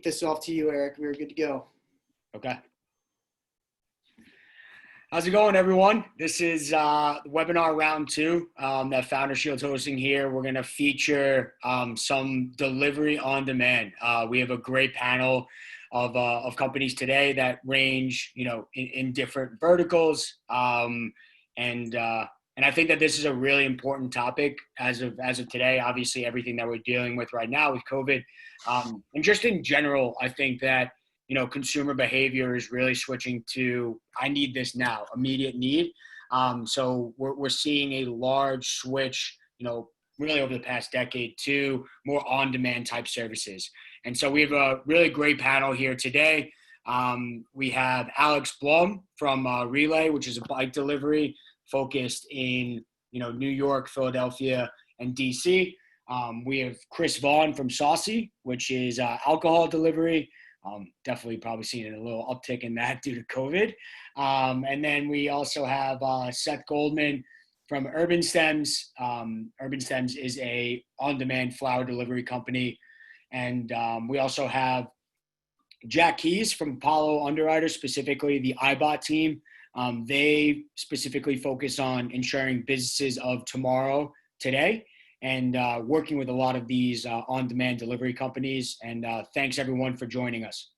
kick this off to you, Eric. We're good to go. Okay. How's it going, everyone? This is webinar round 2 that Founder Shield's hosting here. We're going to feature some delivery on demand. We have a great panel of companies today that range, in different verticals. And I think that this is a really important topic as of today. Obviously, everything that we're dealing with right now with COVID, and just in general, I think that consumer behavior is really switching to, I need this now, immediate need. So we're seeing a large switch, really over the past decade to more on-demand type services. And so we have a really great panel here today. We have Alex Blum from Relay, which is a bike delivery focused in, New York, Philadelphia, and DC. We have Chris Vaughn from Saucey, which is alcohol delivery. Definitely probably seen a little uptick in that due to COVID. And then we also have Seth Goldman from Urbanstems. Urbanstems is a on-demand flower delivery company. And we also have Jack Keys from Apollo Underwriters, specifically the ibott team. They specifically focus on ensuring businesses of tomorrow, today, and working with a lot of these on-demand delivery companies. And thanks everyone for joining us.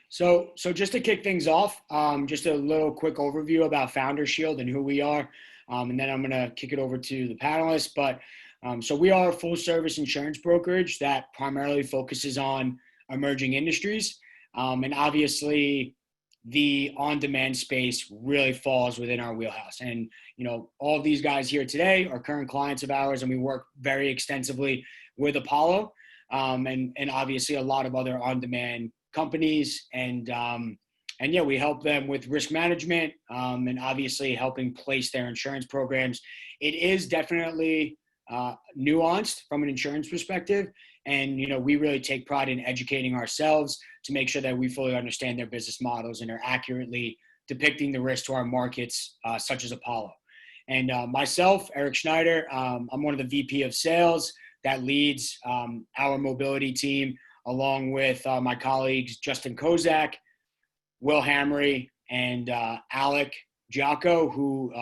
So just to kick things off, just a little quick overview about Founder Shield and who we are. And then I'm going to kick it over to the panelists. But so we are a full service insurance brokerage that primarily focuses on emerging industries. And obviously the on-demand space really falls within our wheelhouse. And, all of these guys here today are current clients of ours, and we work very extensively with Apollo, and obviously a lot of other on-demand companies. And yeah, we help them with risk management, and obviously helping place their insurance programs. It is definitely nuanced from an insurance perspective. And, we really take pride in educating ourselves to make sure that we fully understand their business models and are accurately depicting the risk to our markets, such as Apollo. And myself, Eric Schneider, I'm one of the VP of sales that leads our mobility team, along with my colleagues, Justin Kozak, Will Hamry, and Alec Giacco, who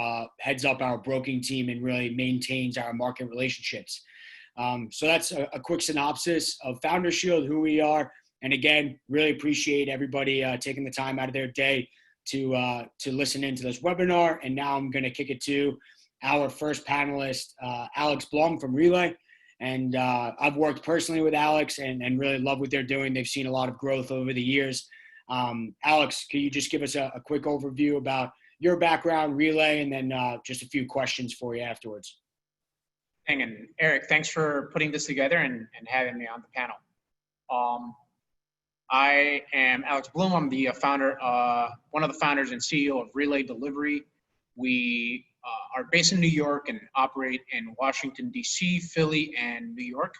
heads up our broking team and really maintains our market relationships. So that's a quick synopsis of Founder Shield, who we are. And again, really appreciate everybody taking the time out of their day to listen into this webinar. And now I'm going to kick it to our first panelist, Alex Blum from Relay. And I've worked personally with Alex and really love what they're doing. They've seen a lot of growth over the years. Alex, can you just give us a quick overview about your background, Relay, and then just a few questions for you afterwards? And Eric, thanks for putting this together and having me on the panel. I am Alex Blum. I'm the founder, one of the founders and CEO of Relay Delivery. We are based in New York and operate in Washington, D.C., Philly, and New York.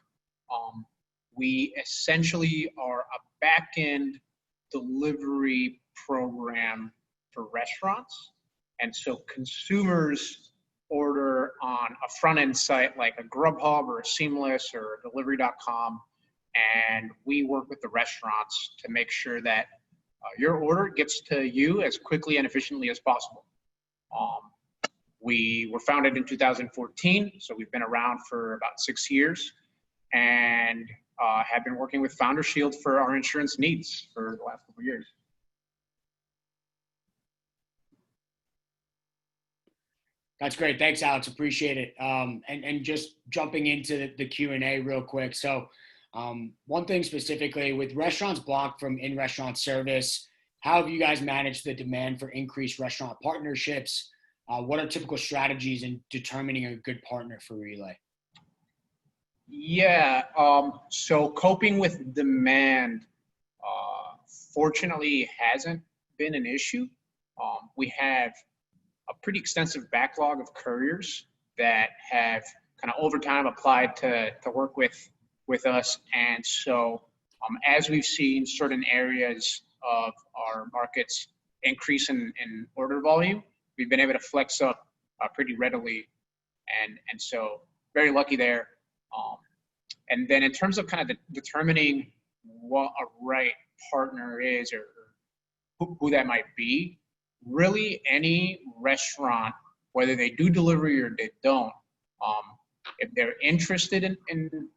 We essentially are a back-end delivery program for restaurants. And so consumers order on a front-end site like a Grubhub or a Seamless or delivery.com, and we work with the restaurants to make sure that your order gets to you as quickly and efficiently as possible. We were founded in 2014, so we've been around for about 6 years, and have been working with Founder Shield for our insurance needs for the last couple of years. That's great. Thanks, Alex. Appreciate it. And just jumping into the Q&A real quick. So one thing specifically, with restaurants blocked from in-restaurant service, how have you guys managed the demand for increased restaurant partnerships? What are typical strategies in determining a good partner for Relay? Yeah, so coping with demand, fortunately, hasn't been an issue. We have a pretty extensive backlog of couriers that have kind of over time applied to work with us. And so as we've seen certain areas of our markets increase in order volume, we've been able to flex up pretty readily. And so very lucky there. And then in terms of kind of determining what a right partner is or who that might be, really any restaurant, whether they do delivery or they don't, if they're interested in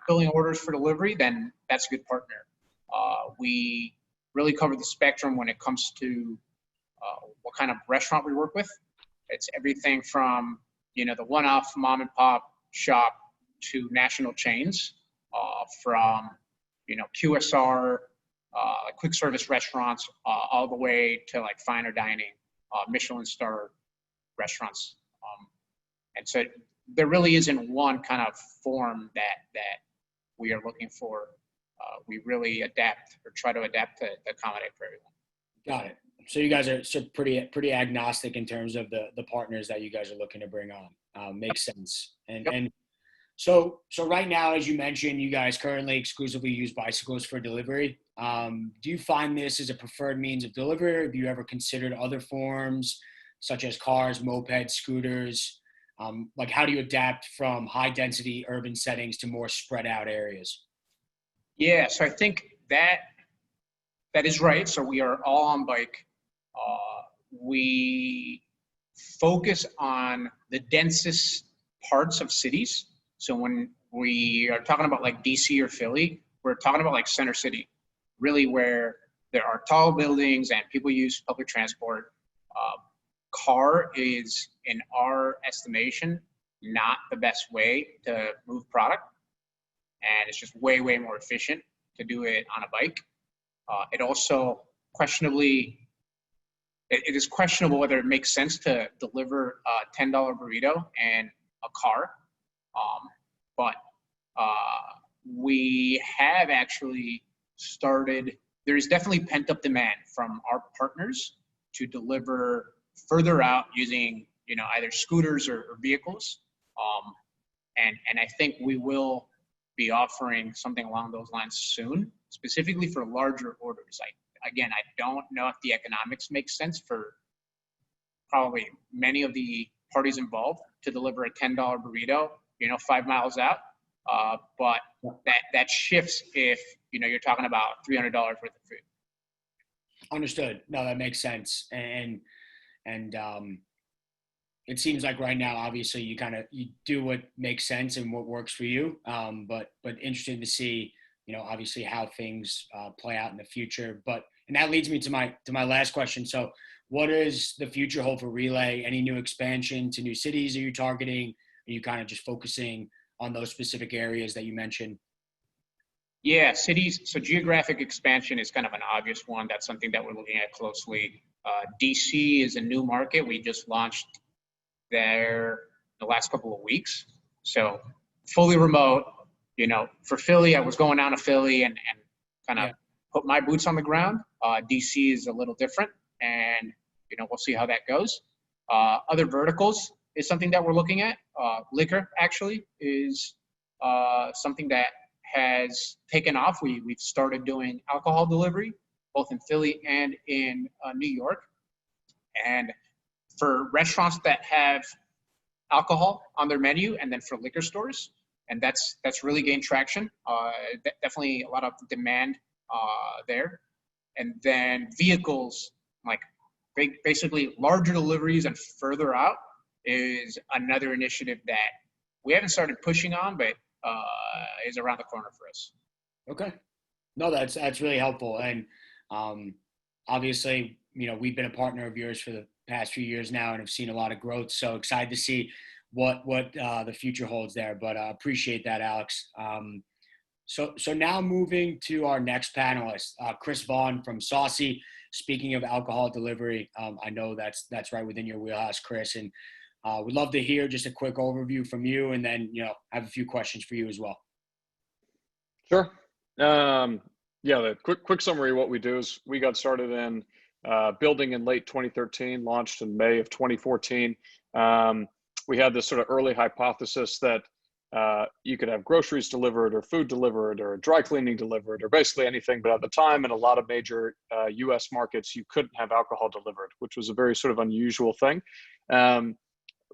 filling orders for delivery, then that's a good partner. We really cover the spectrum when it comes to what kind of restaurant we work with. It's everything from, the one-off mom and pop shop to national chains, from, QSR, quick service restaurants, all the way to like finer dining, Michelin star restaurants. And so there really isn't one kind of form that we are looking for. We really adapt or try to adapt to accommodate for everyone. Got it. So you guys are pretty agnostic in terms of the partners that you guys are looking to bring on. Makes sense. And so right now, as you mentioned, you guys currently exclusively use bicycles for delivery. Do you find this as a preferred means of delivery? Or have you ever considered other forms such as cars, mopeds, scooters? Like how do you adapt from high density urban settings to more spread out areas? Yeah, so I think that is right. So we are all on bike. We focus on the densest parts of cities. So when we are talking about like DC or Philly, we're talking about like center city, really where there are tall buildings and people use public transport. Car is, in our estimation, not the best way to move product. And it's just way, way more efficient to do it on a bike. It also it is questionable whether it makes sense to deliver a $10 burrito in a car. But we have actually started, there's definitely pent up demand from our partners to deliver further out using, either scooters or vehicles. And I think we will be offering something along those lines soon, specifically for larger orders. I don't know if the economics make sense for probably many of the parties involved to deliver a $10 burrito, 5 miles out. But that shifts if, you're talking about $300 worth of food. Understood. No, that makes sense. And it seems like right now, obviously, you do what makes sense and what works for you. But interested to see, obviously how things play out in the future. And that leads me to my last question. So, what does the future hold for Relay? Any new expansion to new cities are you targeting? Are you kind of just focusing on those specific areas that you mentioned? Yeah, cities. So geographic expansion is kind of an obvious one. That's something that we're looking at closely. DC is a new market. We just launched there the last couple of weeks. So fully remote, for Philly, I was going down to Philly and kind of put my boots on the ground. DC is a little different and, we'll see how that goes. Other verticals is something that we're looking at. Liquor actually is something that has taken off. We've started doing alcohol delivery, both in Philly and in New York. And for restaurants that have alcohol on their menu, and then for liquor stores, and that's really gained traction. Definitely a lot of demand there. And then vehicles, like basically larger deliveries and further out, is another initiative that we haven't started pushing on, but is around the corner for us. Okay. No, that's really helpful. And obviously, we've been a partner of yours for the past few years now and have seen a lot of growth. So excited to see what the future holds there. But I appreciate that, Alex. So now moving to our next panelist, Chris Vaughn from Saucey. Speaking of alcohol delivery, I know that's right within your wheelhouse, Chris, and we'd love to hear just a quick overview from you, and then I have a few questions for you as well. Sure. The quick summary of what we do is we got started in building in late 2013, launched in May of 2014. We had this sort of early hypothesis that you could have groceries delivered or food delivered or dry cleaning delivered or basically anything. But at the time, in a lot of major US markets, you couldn't have alcohol delivered, which was a very sort of unusual thing.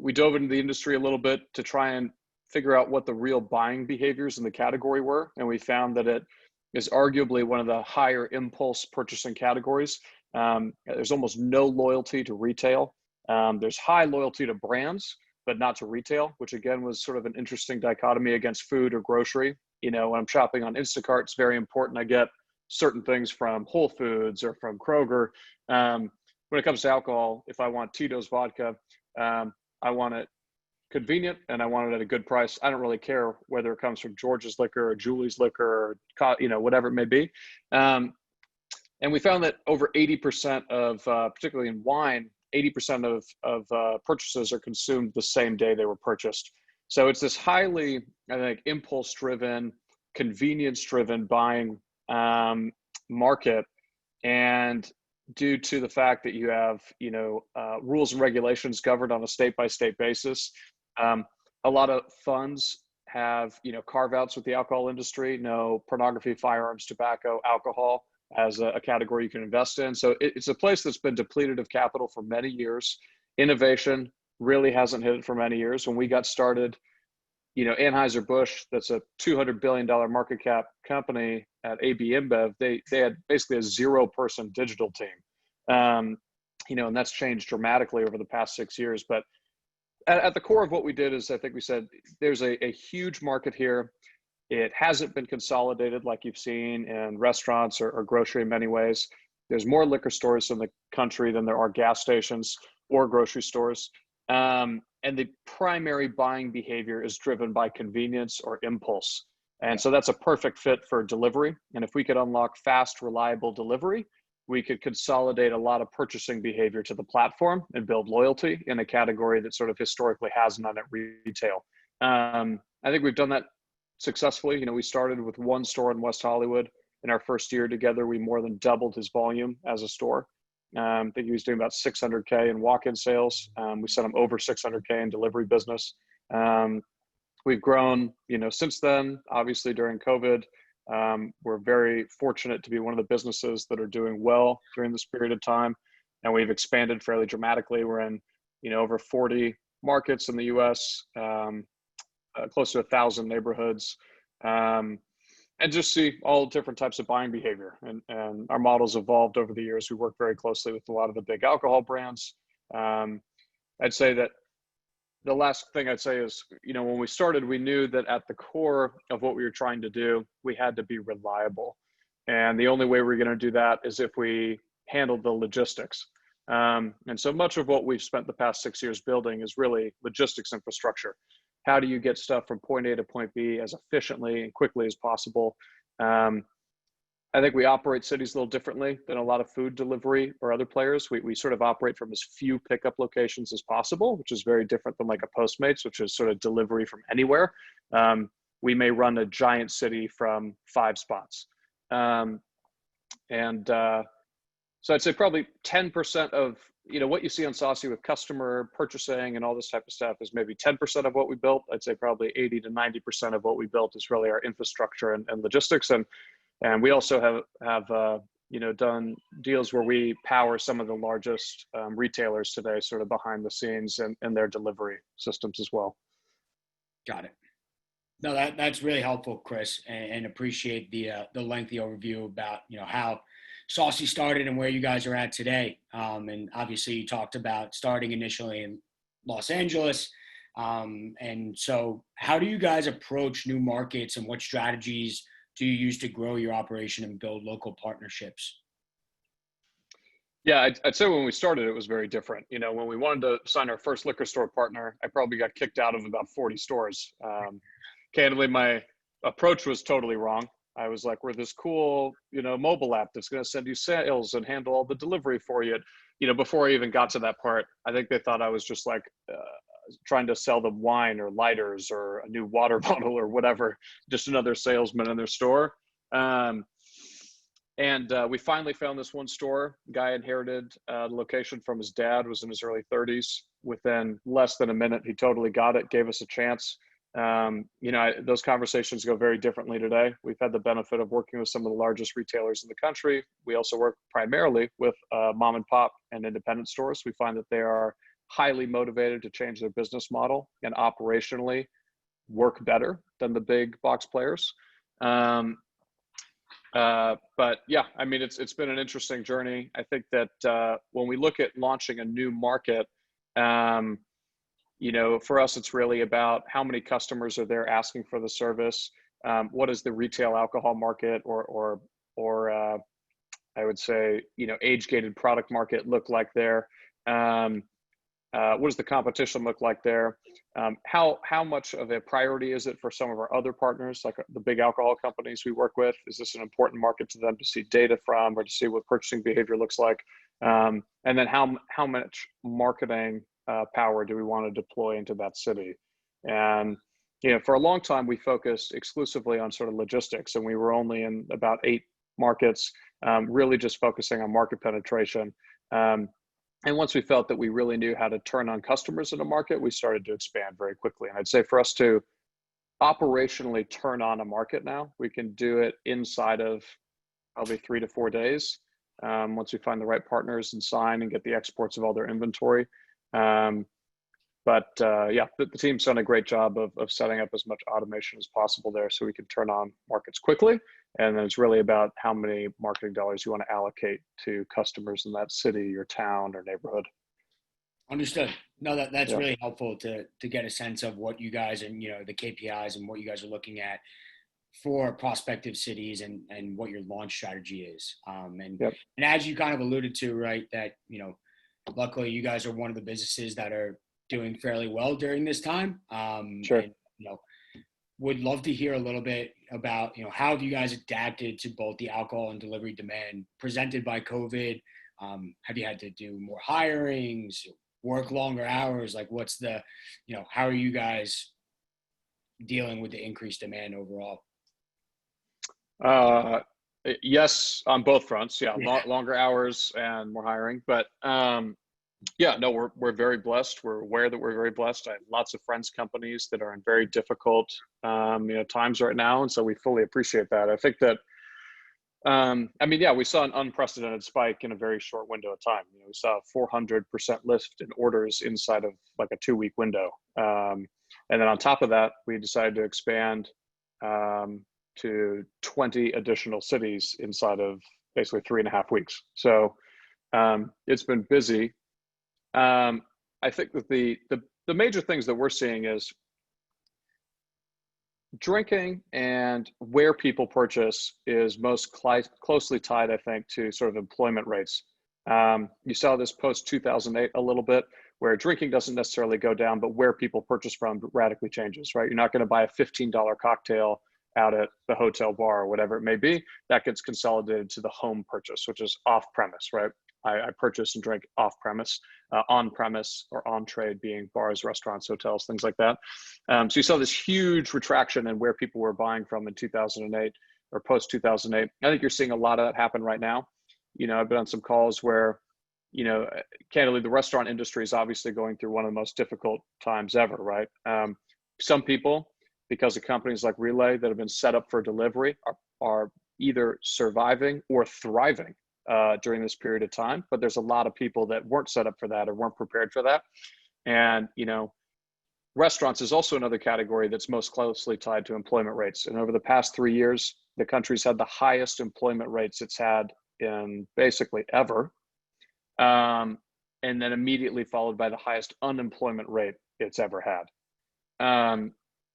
We dove into the industry a little bit to try and figure out what the real buying behaviors in the category were. And we found that it is arguably one of the higher impulse purchasing categories. There's almost no loyalty to retail. There's high loyalty to brands, but not to retail, which again was sort of an interesting dichotomy against food or grocery. You know, when I'm shopping on Instacart, it's very important I get certain things from Whole Foods or from Kroger. When it comes to alcohol, if I want Tito's vodka, I want it convenient and I want it at a good price. I don't really care whether it comes from George's Liquor or Julie's Liquor or, you know, whatever it may be. And we found that over 80% of, particularly in wine, 80% of purchases are consumed the same day they were purchased. So it's this highly, I think, impulse-driven, convenience-driven buying market. And due to the fact that you have, you know, rules and regulations governed on a state-by-state basis, a lot of funds have, you know, carve-outs with the alcohol industry, no pornography, firearms, tobacco, alcohol as a category you can invest in. So it's a place that's been depleted of capital for many years. Innovation really hasn't hit it for many years. When we got started, you know, Anheuser-Busch, that's a $200 billion market cap company at AB InBev, they had basically a 0-person digital team. You know, and that's changed dramatically over the past 6 years. But at the core of what we did is, I think we said, there's a huge market here. It hasn't been consolidated like you've seen in restaurants or grocery in many ways. There's more liquor stores in the country than there are gas stations or grocery stores. And the primary buying behavior is driven by convenience or impulse. And so that's a perfect fit for delivery. And if we could unlock fast, reliable delivery, we could consolidate a lot of purchasing behavior to the platform and build loyalty in a category that sort of historically hasn't done at retail. I think we've done that successfully. You know, we started with one store in West Hollywood. In our first year together, we more than doubled his volume as a store. I think he was doing about 600K in walk-in sales. We sent him over 600K in delivery business. We've grown, you know, since then, obviously during COVID. We're very fortunate to be one of the businesses that are doing well during this period of time. And we've expanded fairly dramatically. We're in, you know, over 40 markets in the US, close to 1,000 neighborhoods. And just see all different types of buying behavior. And our models evolved over the years. We work very closely with a lot of the big alcohol brands. I'd say that the last thing I'd say is, you know, when we started, we knew that at the core of what we were trying to do, we had to be reliable. And the only way we're going to do that is if we handled the logistics. And so much of what we've spent the past 6 years building is really logistics infrastructure. How do you get stuff from point A to point B as efficiently and quickly as possible? I think we operate cities a little differently than a lot of food delivery or other players. We sort of operate from as few pickup locations as possible, which is very different than like a Postmates, which is sort of delivery from anywhere. We may run a giant city from 5 spots. So I'd say probably 10% of, you know, what you see on Saucey with customer purchasing and all this type of stuff is maybe 10% of what we built. I'd say probably 80 to 90% of what we built is really our infrastructure and logistics. And we also have you know, done deals where we power some of the largest retailers today, sort of behind the scenes and their delivery systems as well. Got it. No, that's really helpful, Chris, and appreciate the lengthy overview about, you know, how Saucey started and where you guys are at today. And obviously you talked about starting initially in Los Angeles. And so how do you guys approach new markets and what strategies do you use to grow your operation and build local partnerships? Yeah, I'd say when we started, it was very different. You know, when we wanted to sign our first liquor store partner, I probably got kicked out of about 40 stores. Candidly, my approach was totally wrong. I was like, we're this cool, you know, mobile app that's going to send you sales and handle all the delivery for you. You know, before I even got to that part, I think they thought I was just like trying to sell them wine or lighters or a new water bottle or whatever, just another salesman in their store. We finally found this one store. Guy inherited the location from his dad, was in his early 30s. Within less than a minute, he totally got it, gave us a chance. You know, those conversations go very differently today. We've had the benefit of working with some of the largest retailers in the country. We also work primarily with mom and pop and independent stores. We find that they are highly motivated to change their business model and operationally work better than the big box players. But yeah, I mean, it's been an interesting journey. I think that when we look at launching a new market, for us, it's really about how many customers are there asking for the service. What is the retail alcohol market or I would say, age-gated product market look like there? What does the competition look like there? How much of a priority is it for some of our other partners, like the big alcohol companies we work with? Is this an important market to them to see data from or to see what purchasing behavior looks like? And then how much marketing power do we want to deploy into that city? And for a long time, we focused exclusively on sort of logistics, and we were only in about 8 markets, really just focusing on market penetration. And once we felt that we really knew how to turn on customers in a market, we started to expand very quickly. And I'd say for us to operationally turn on a market now, we can do it inside of probably 3 to 4 days, once we find the right partners and sign and get the exports of all their inventory. The team's done a great job of setting up as much automation as possible there so we can turn on markets quickly. And then it's really about how many marketing dollars you want to allocate to customers in that city or town or neighborhood. Understood. No, that's really helpful to get a sense of what you guys and, the KPIs and what you guys are looking at for prospective cities and what your launch strategy is. And as you kind of alluded to, right, that, luckily you guys are one of the businesses that are doing fairly well during this time. Sure. And, would love to hear a little bit about, how have you guys adapted to both the alcohol and delivery demand presented by COVID? Have you had to do more hirings, work longer hours? Like what's the, how are you guys dealing with the increased demand overall? Yes, on both fronts. Yeah. Longer hours and more hiring, but we're very blessed. We're aware that we're very blessed. I have lots of friends companies that are in very difficult times right now, and so we fully appreciate that. I think that we saw an unprecedented spike in a very short window of time. We saw a 400% lift in orders inside of like a 2-week window, and then on top of that, we decided to expand to 20 additional cities inside of basically 3.5 weeks. So it's been busy. I think that the major things that we're seeing is drinking and where people purchase is most closely tied, I think, to sort of employment rates. You saw this post 2008 a little bit, where drinking doesn't necessarily go down, but where people purchase from radically changes, right? You're not going to buy a $15 cocktail out at the hotel bar or whatever it may be. That gets consolidated to the home purchase, which is off premise, right? I purchase and drink off premise, on premise or on trade being bars, restaurants, hotels, things like that. So you saw this huge retraction in where people were buying from in 2008 or post 2008. I think you're seeing a lot of that happen right now. I've been on some calls where, candidly, the restaurant industry is obviously going through one of the most difficult times ever, right? Some people, because of companies like Relay that have been set up for delivery, are either surviving or thriving during this period of time. But there's a lot of people that weren't set up for that or weren't prepared for that. And, restaurants is also another category that's most closely tied to employment rates. And over the past 3 years, the country's had the highest employment rates it's had in basically ever. And then immediately followed by the highest unemployment rate it's ever had.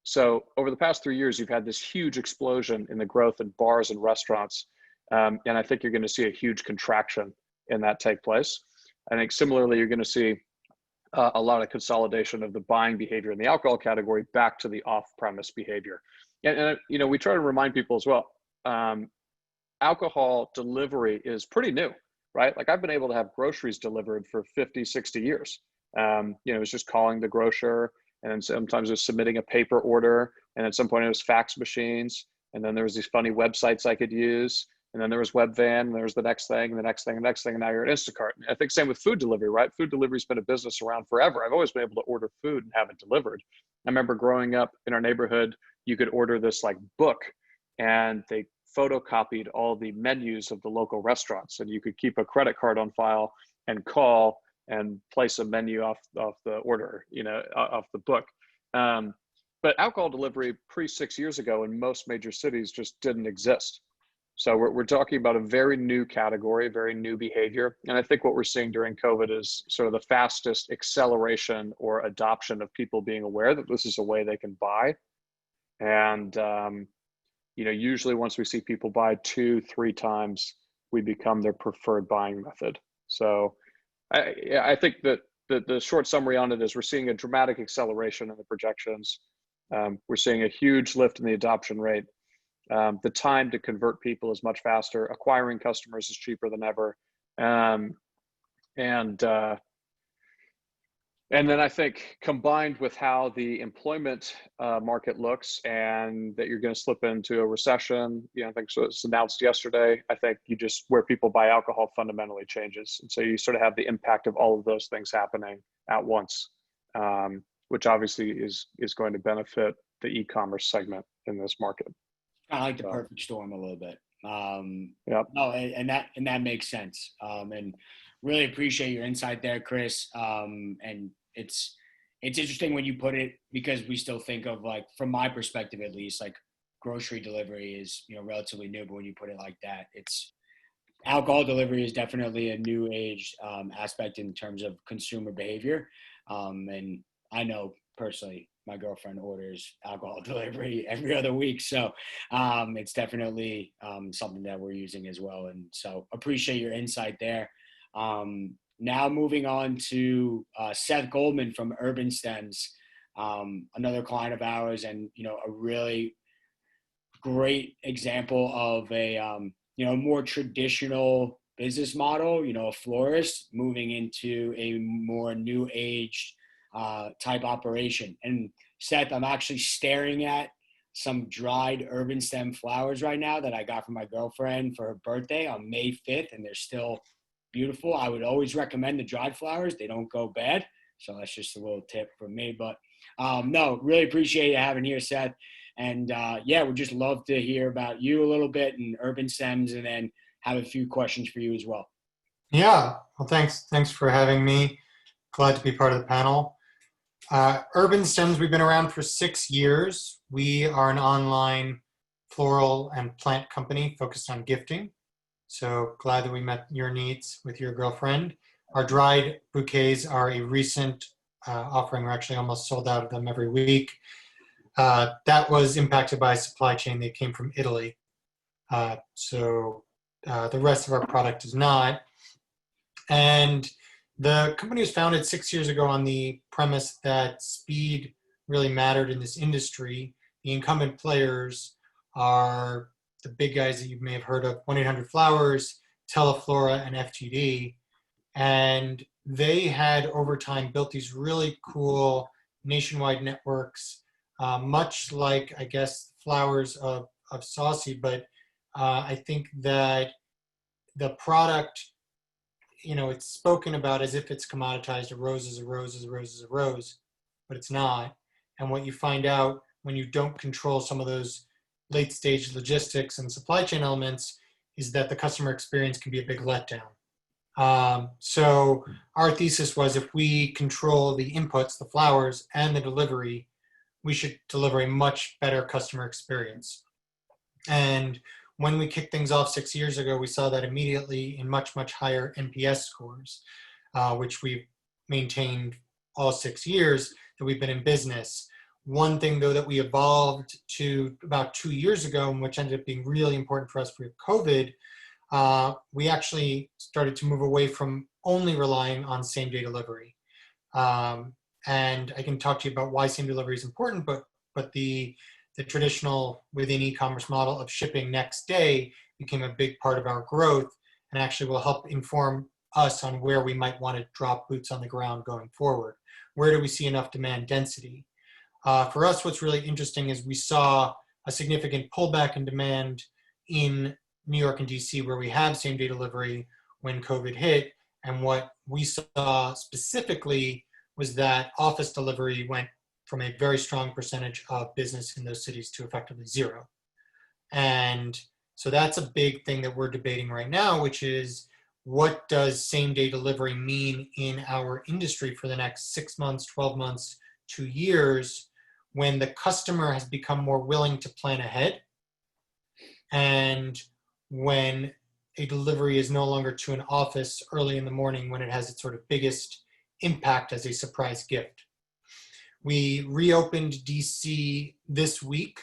So over the past 3 years, you've had this huge explosion in the growth in bars and restaurants. And I think you're going to see a huge contraction in that take place. I think similarly, you're going to see a lot of consolidation of the buying behavior in the alcohol category back to the off-premise behavior. And we try to remind people as well, alcohol delivery is pretty new, right? Like I've been able to have groceries delivered for 50, 60 years. It's just calling the grocer, and then sometimes it was submitting a paper order. And at some point it was fax machines. And then there was these funny websites I could use. And then there was Webvan, and there was the next thing, and the next thing, and the next thing, and now you're at Instacart. And I think same with food delivery, right? Food delivery's been a business around forever. I've always been able to order food and have it delivered. I remember growing up in our neighborhood, you could order this like book, and they photocopied all the menus of the local restaurants, and you could keep a credit card on file and call and place a menu off the order, off the book. But But alcohol delivery pre 6 years ago in most major cities just didn't exist. So we're talking about a very new category, very new behavior. And I think what we're seeing during COVID is sort of the fastest acceleration or adoption of people being aware that this is a way they can buy. And, usually once we see people buy 2-3 times, we become their preferred buying method. So I think that the short summary on it is we're seeing a dramatic acceleration in the projections. We're seeing a huge lift in the adoption rate. The time to convert people is much faster. Acquiring customers is cheaper than ever. And then I think combined with how the employment market looks and that you're going to slip into a recession, I think so it's announced yesterday, I think where people buy alcohol fundamentally changes. And so you sort of have the impact of all of those things happening at once, which obviously is going to benefit the e-commerce segment in this market. Kind of like the perfect storm a little bit. Yep. No, and that makes sense. And really appreciate your insight there, Chris. And it's interesting when you put it, because we still think of, like, from my perspective at least, like grocery delivery is relatively new, but when you put it like that, it's alcohol delivery is definitely a new age aspect in terms of consumer behavior. And I know personally, my girlfriend orders alcohol delivery every other week. So it's definitely something that we're using as well. And so appreciate your insight there. Now moving on to Seth Goldman from Urbanstems, another client of ours, and a really great example of a more traditional business model. A florist moving into a more new age type operation. And Seth, I'm actually staring at some dried urban stem flowers right now that I got from my girlfriend for her birthday on May 5th, and they're still beautiful. I would always recommend the dried flowers. They don't go bad. So that's just a little tip from me. But no, really appreciate you having here, Seth. And we'd just love to hear about you a little bit and Urbanstems, and then have a few questions for you as well. Yeah, well, thanks for having me. Glad to be part of the panel. Urbanstems, we've been around for 6 years. We are an online floral and plant company focused on gifting. So glad that we met your needs with your girlfriend. Our dried bouquets are a recent offering. We're actually almost sold out of them every week. That was impacted by supply chain. They came from Italy. So the rest of our product is not. And the company was founded 6 years ago on the premise that speed really mattered in this industry. The incumbent players are the big guys that you may have heard of: 1-800-Flowers, Teleflora, and FTD. And they had, over time, built these really cool nationwide networks, much like, I guess, Flowers of Saucey. But I think that the product, it's spoken about as if it's commoditized. A rose is a rose is a rose is a rose, but it's not. And what you find out when you don't control some of those late stage logistics and supply chain elements is that the customer experience can be a big letdown. So our thesis was, if we control the inputs, the flowers, and the delivery, we should deliver a much better customer experience. And when we kicked things off 6 years ago, we saw that immediately in much, much higher NPS scores, which we've maintained all 6 years that we've been in business. One thing, though, that we evolved to about 2 years ago, and which ended up being really important for us for COVID, we actually started to move away from only relying on same-day delivery. And I can talk to you about why same delivery is important, but the traditional within e-commerce model of shipping next day became a big part of our growth, and actually will help inform us on where we might want to drop boots on the ground going forward. Where do we see enough demand density? For us, what's really interesting is we saw a significant pullback in demand in New York and DC, where we have same-day delivery, when COVID hit. And what we saw specifically was that office delivery went from a very strong percentage of business in those cities to effectively zero. And so that's a big thing that we're debating right now, which is, what does same-day delivery mean in our industry for the next 6 months, 12 months, 2 years, when the customer has become more willing to plan ahead, and when a delivery is no longer to an office early in the morning when it has its sort of biggest impact as a surprise gift. We reopened DC this week,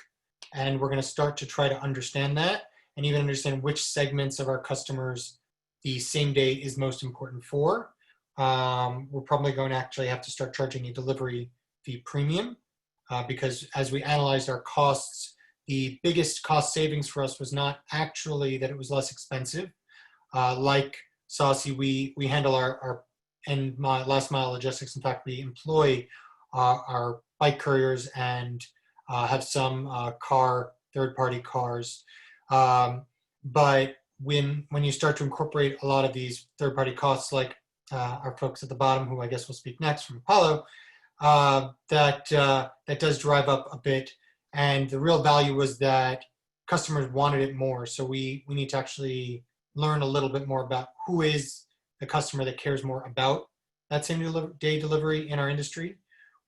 and we're going to start to try to understand that and even understand which segments of our customers the same day is most important for. We're probably going to actually have to start charging a delivery fee premium because as we analyzed our costs, the biggest cost savings for us was not actually that it was less expensive. Like Saucey, we handle our last mile logistics. In fact, we employ our bike couriers and have some third-party cars. But when you start to incorporate a lot of these third-party costs, like our folks at the bottom, who I guess will speak next from Apollo, that does drive up a bit. And the real value was that customers wanted it more. So we need to actually learn a little bit more about who is the customer that cares more about that same day delivery in our industry.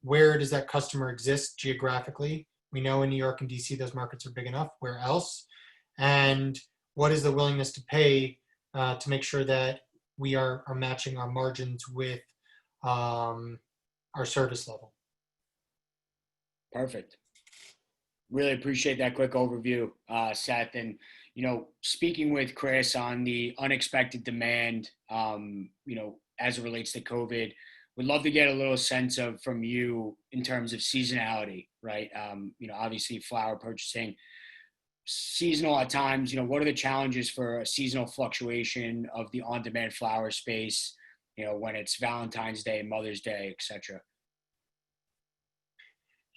Where does that customer exist geographically? We know in New York and DC, those markets are big enough. Where else? And what is the willingness to pay to make sure that we are matching our margins with our service level? Perfect. Really appreciate that quick overview, Seth. And, speaking with Chris on the unexpected demand, as it relates to COVID, we'd love to get a little sense from you in terms of seasonality, right? Obviously flower purchasing, seasonal at times, what are the challenges for a seasonal fluctuation of the on-demand flower space, when it's Valentine's Day, Mother's Day, etc.?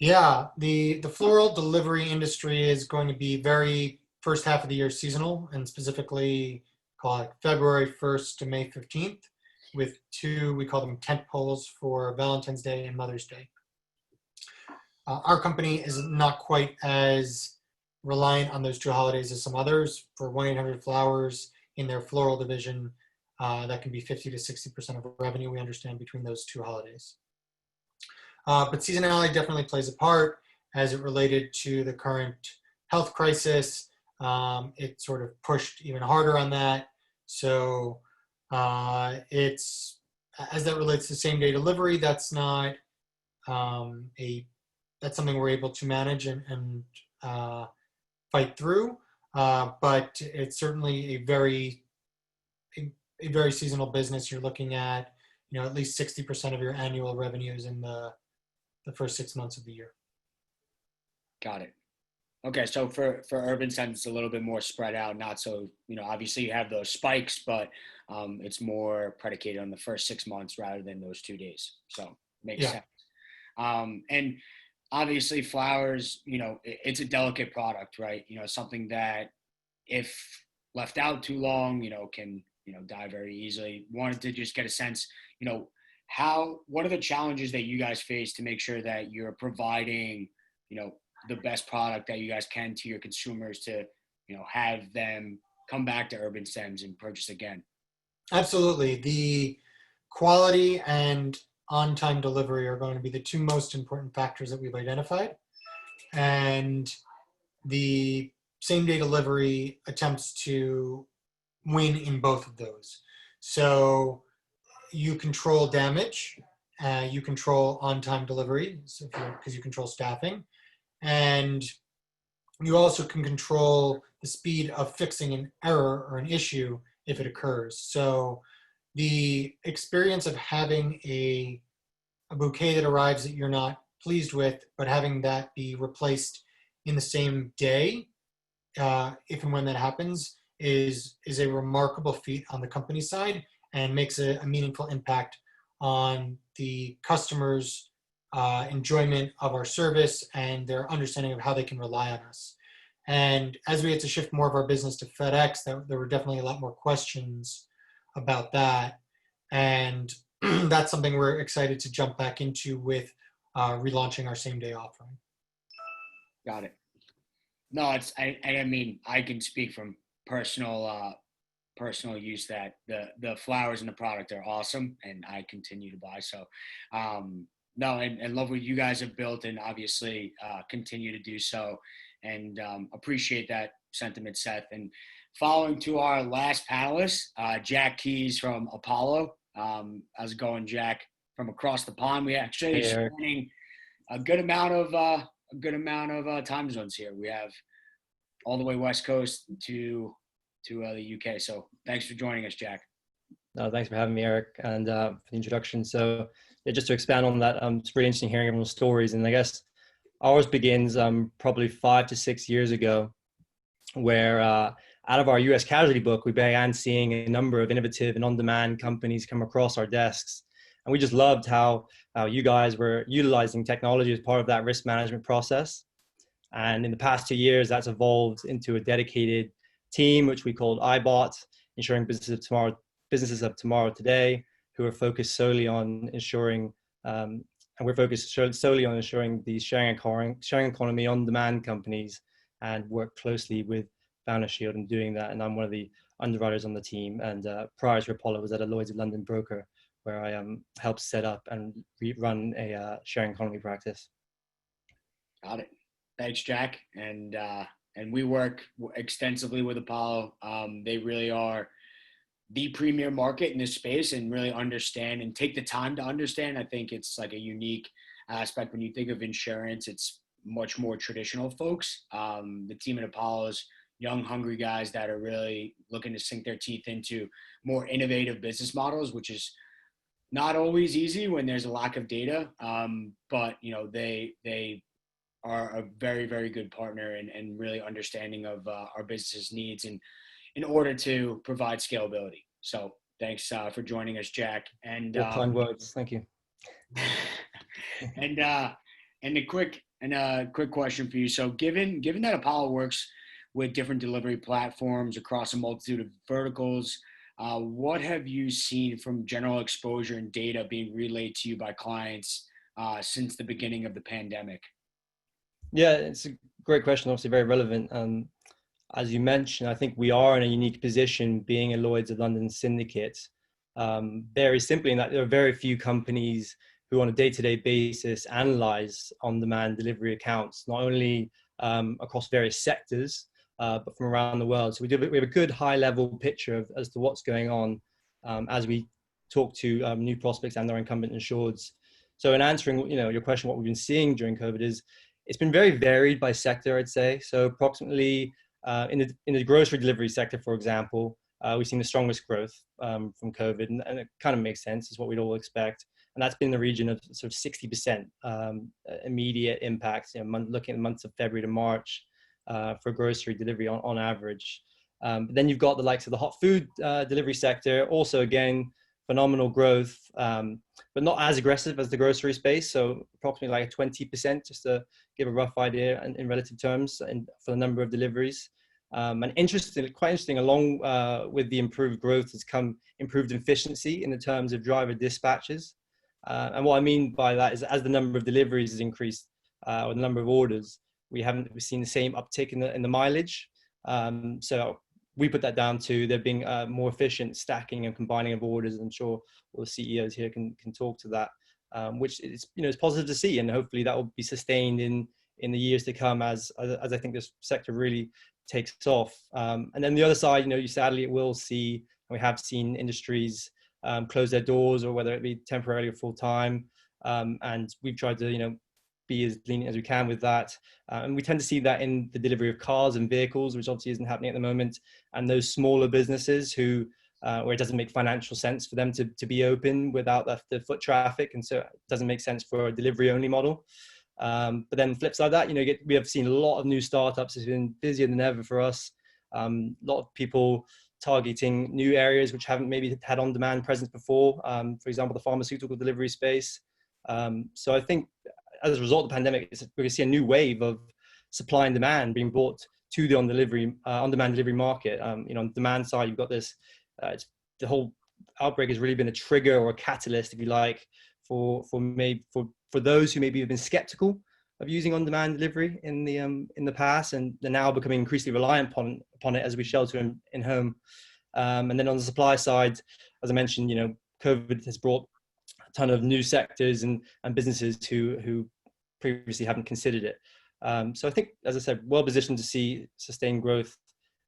Yeah, the floral delivery industry is going to be very first half of the year seasonal, and specifically call it February 1st to May 15th, with two, we call them tent poles for Valentine's Day and Mother's Day. Our company is not quite as reliant on those two holidays as some others. For 1-800-Flowers in their floral division, that can be 50 to 60% of revenue, we understand, between those two holidays. But seasonality definitely plays a part as it related to the current health crisis. It sort of pushed even harder on that. So it's, as that relates to same day delivery, that's not that's something we're able to manage and fight through. But it's certainly a very seasonal business. You're looking at, at least 60% of your annual revenues in the first 6 months of the year. Got it. Okay, so for Urbanstems, it's a little bit more spread out, not so, obviously you have those spikes, but it's more predicated on the first 6 months rather than those 2 days. So makes sense. And obviously flowers, it's a delicate product, right? Something that if left out too long, can, die very easily. Wanted to just get a sense, what are the challenges that you guys face to make sure that you're providing, the best product that you guys can to your consumers to, have them come back to Urbanstems and purchase again? Absolutely. The quality and on-time delivery are going to be the two most important factors that we've identified. And the same-day delivery attempts to win in both of those. So you control damage, you control on-time delivery, because you control staffing, and you also can control the speed of fixing an error or an issue if it occurs. So the experience of having a bouquet that arrives that you're not pleased with, but having that be replaced in the same day, if and when that happens, is a remarkable feat on the company side and makes a meaningful impact on the customer's enjoyment of our service and their understanding of how they can rely on us. And as we had to shift more of our business to FedEx, there were definitely a lot more questions about that. And that's something we're excited to jump back into with relaunching our same-day offering. Got it. No, I mean, I can speak from personal use that the flowers and the product are awesome, and I continue to buy. So No, and love what you guys have built, and obviously continue to do so, and appreciate that sentiment, Seth. And following to our last panelist, Jack Keys from Apollo. How's it going, Jack? From across the pond, we actually Hey, Eric. spanning a good amount of time zones here. We have all the way West Coast to the UK. So thanks for joining us, Jack. No, thanks for having me, Eric, and for the introduction. So yeah, just to expand on that, it's really interesting hearing everyone's stories. And I guess ours begins probably 5 to 6 years ago, where out of our US casualty book, we began seeing a number of innovative and on-demand companies come across our desks. And we just loved how you guys were utilizing technology as part of that risk management process. And in the past 2 years, that's evolved into a dedicated team, which we called ibott, ensuring businesses of tomorrow today, who are focused solely on ensuring, and we're focused solely on ensuring the sharing economy on-demand companies, and work closely with Founder Shield in doing that. And I'm one of the underwriters on the team. And prior to Apollo, was at a Lloyd's of London broker, where I helped set up and run a sharing economy practice. Got it. Thanks, Jack. And we work extensively with Apollo. They really are the premier market in this space, and really understand and take the time to understand. I think it's like a unique aspect when you think of insurance. It's much more traditional folks. The team at Apollo is young, hungry guys that are really looking to sink their teeth into more innovative business models, which is not always easy when there's a lack of data. But they are a very, very good partner, and really understanding of our business's needs, and in order to provide scalability. So thanks for joining us, Jack. And Kind words, thank you. and a quick question for you. So given that Apollo works with different delivery platforms across a multitude of verticals, what have you seen from general exposure and data being relayed to you by clients since the beginning of the pandemic? Yeah, it's a great question. Obviously, very relevant. As you mentioned, I think we are in a unique position, being a Lloyd's of London syndicate. Very simply, in that there are very few companies who, on a day-to-day basis, analyze on-demand delivery accounts, not only across various sectors, but from around the world. So we have a good high-level picture as to what's going on as we talk to new prospects and their incumbent insureds. So in answering, your question, what we've been seeing during COVID is it's been very varied by sector, I'd say. So approximately in the grocery delivery sector, for example, we've seen the strongest growth from COVID, and it kind of makes sense. It's what we'd all expect. And that's been in the region of sort of 60% immediate impact, looking at the months of February to March for grocery delivery on average. But then you've got the likes of the hot food delivery sector, also again, phenomenal growth, but not as aggressive as the grocery space. So approximately like 20%, just to give a rough idea in relative terms for the number of deliveries. And quite interesting, along with the improved growth has come improved efficiency in the terms of driver dispatches. And what I mean by that is, as the number of deliveries has increased, or the number of orders, we've seen the same uptick in the mileage. So we put that down to there being more efficient stacking and combining of orders. I'm sure all the CEOs here can talk to that, which is positive to see, and hopefully that will be sustained in the years to come as I think this sector really takes off. And then the other side, you sadly will see, and we have seen industries close their doors, or whether it be temporarily or full time. And we've tried to be as lenient as we can with that. And we tend to see that in the delivery of cars and vehicles, which obviously isn't happening at the moment. And those smaller businesses who, where it doesn't make financial sense for them to be open without the foot traffic. And so it doesn't make sense for a delivery only model. But then the flip side of that, we have seen a lot of new startups. It's been busier than ever for us. A lot of people targeting new areas which haven't maybe had on-demand presence before. For example, the pharmaceutical delivery space. So I think as a result of the pandemic, we're going to see a new wave of supply and demand being brought to the on-demand delivery market. On the demand side, you've got this. The whole outbreak has really been a trigger or a catalyst, if you like, for those who maybe have been skeptical of using on-demand delivery in the past, and they're now becoming increasingly reliant upon it as we shelter in home. And then on the supply side, as I mentioned, COVID has brought ton of new sectors and businesses who previously haven't considered it. So I think, as I said, well positioned to see sustained growth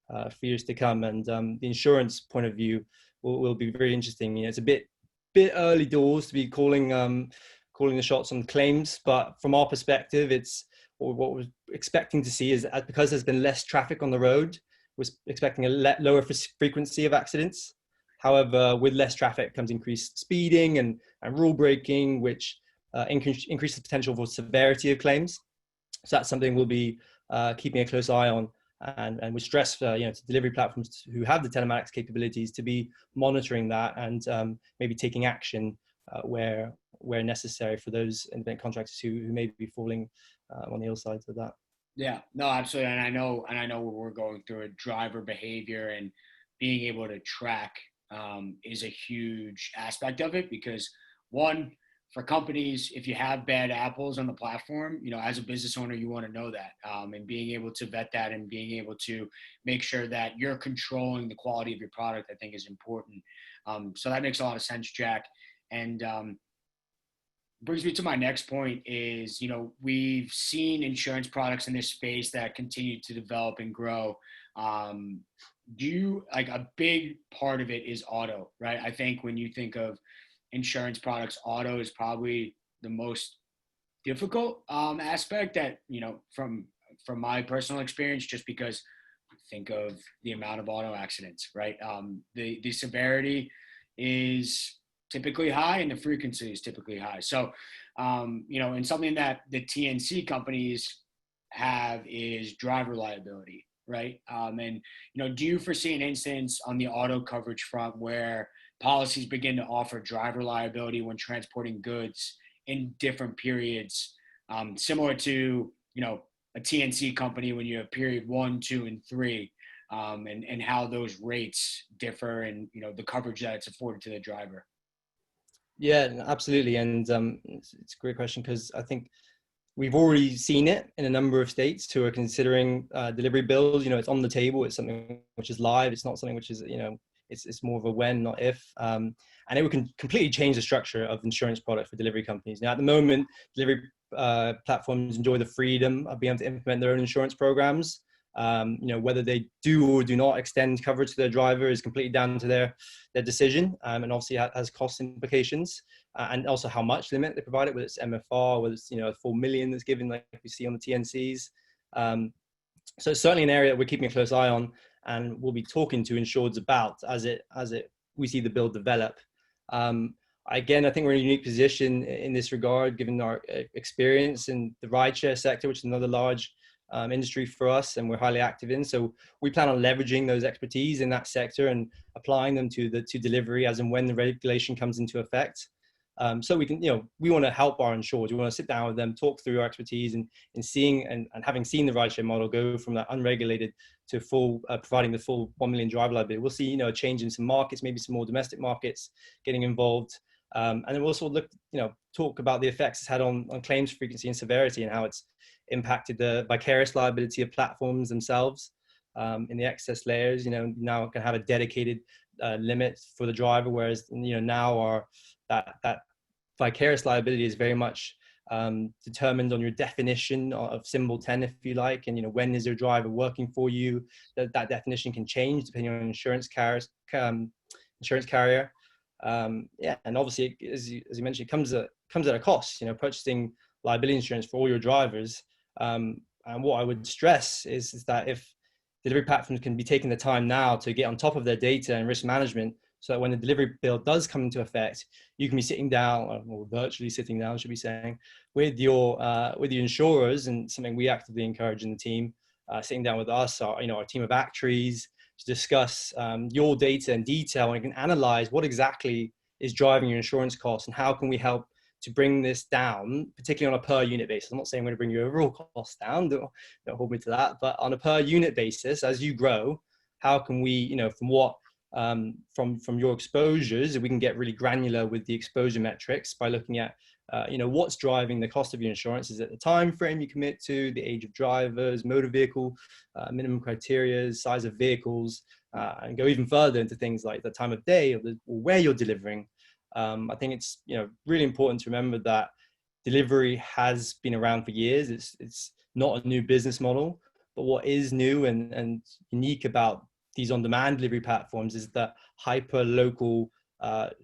for years to come. And the insurance point of view will be very interesting. You know, it's a bit early doors to be calling the shots on claims, but from our perspective, what we're expecting to see is, because there's been less traffic on the road, we're expecting a lower frequency of accidents. However, with less traffic comes increased speeding and rule breaking, which increases the potential for severity of claims. So that's something we'll be keeping a close eye on, and we stress to delivery platforms who have the telematics capabilities to be monitoring that and maybe taking action where necessary for those independent contractors who may be falling on the ill sides of that. Yeah, no, absolutely. And I know we're going through a driver behavior, and being able to track is a huge aspect of it, because one, for companies, if you have bad apples on the platform, as a business owner, you want to know that, and being able to vet that and being able to make sure that you're controlling the quality of your product, I think is important. So that makes a lot of sense, Jack. And brings me to my next point is, we've seen insurance products in this space that continue to develop and grow. A big part of it is auto, right? I think when you think of insurance products, auto is probably the most difficult aspect that, from my personal experience, just because think of the amount of auto accidents, right? The severity is typically high and the frequency is typically high. So, and something that the TNC companies have is driver liability, right? And do you foresee an instance on the auto coverage front where policies begin to offer driver liability when transporting goods in different periods, similar to, a TNC company when you have period 1, 2, and 3, and how those rates differ and, the coverage that it's afforded to the driver? Yeah, absolutely. And it's a great question, because I think we've already seen it in a number of states who are considering delivery bills. It's on the table. It's something which is live. It's not something which is, it's more of a when, not if. And it would completely change the structure of insurance product for delivery companies. Now, at the moment, delivery platforms enjoy the freedom of being able to implement their own insurance programs. Whether they do or do not extend coverage to their driver is completely down to their decision, and obviously has cost implications, and also how much limit they provide it, whether it's MFR, whether it's a full million that's given, like we see on the TNCs. So it's certainly an area that we're keeping a close eye on, and we'll be talking to insureds about as we see the bill develop. Again, I think we're in a unique position in this regard, given our experience in the rideshare sector, which is another large industry for us, and we're highly active in. So we plan on leveraging those expertise in that sector and applying them to delivery as and when the regulation comes into effect. So we can, we want to help our insurers. We want to sit down with them, talk through our expertise, and seeing and having seen the rideshare model go from that unregulated to full, providing the full 1 million driver liability. We'll see, a change in some markets, maybe some more domestic markets getting involved. And then we'll also talk about the effects it's had on claims frequency and severity, and how it's impacted the vicarious liability of platforms themselves in the excess layers. Now can have a dedicated limit for the driver, whereas now that vicarious liability is very much determined on your definition of symbol 10, if you like, and when is your driver working for you. That definition can change depending on insurance carrier. And obviously, as you mentioned, it comes at a cost. Purchasing liability insurance for all your drivers. And what I would stress is that if delivery platforms can be taking the time now to get on top of their data and risk management, so that when the delivery bill does come into effect, you can be sitting down, or virtually sitting down, should be saying, with your insurers, and something we actively encourage in the team, sitting down with us, our team of actuaries, to discuss your data in detail, and you can analyze what exactly is driving your insurance costs and how can we help to bring this down, particularly on a per unit basis. I'm not saying we're going to bring your overall costs down, don't hold me to that, but on a per unit basis, as you grow, how can we, from your exposures, we can get really granular with the exposure metrics by looking at, what's driving the cost of your insurance. Is it the time frame you commit to, the age of drivers, motor vehicle, minimum criteria, size of vehicles, and go even further into things like the time of day or where you're delivering. I think it's really important to remember that delivery has been around for years. It's not a new business model, but what is new and unique about these on-demand delivery platforms is the hyper local,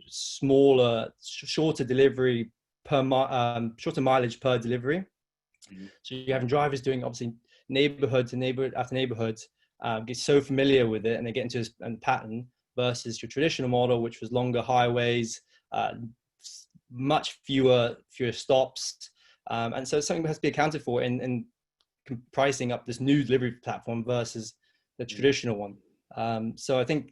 smaller, shorter delivery shorter mileage per delivery. Mhm. So you're having drivers doing obviously neighborhood to neighborhood after neighborhood, get so familiar with it and they get into a pattern versus your traditional model, which was longer highways, much fewer stops. And so it's something that has to be accounted for in pricing up this new delivery platform versus the traditional one. So I think,